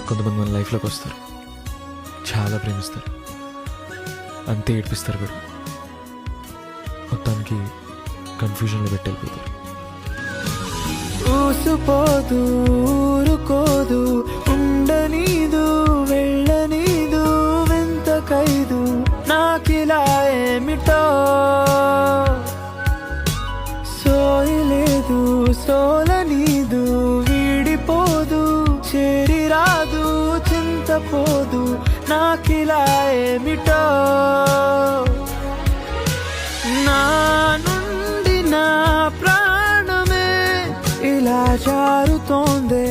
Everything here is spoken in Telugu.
కొంతమంది మన లైఫ్లోకి వస్తారు, చాలా ప్రేమిస్తారు, అంతే ఏడిపిస్తారు కూడా. మొత్తానికి కన్ఫ్యూజన్లో పెట్టి వెళ్ళిపోతారు. ఊసుపోదు ఊరుకోదు ఉండనీదు వెళ్ళనీదు వింత ఖైదు నాకిలా ఏమిటో సోయలేదు సోలనీదు వీడిపోదు చేరి రాదు చింతపోదు నాకిలా ఏమిటో నా నుండి నా ప్రాణమే ఇలా జారుతోందే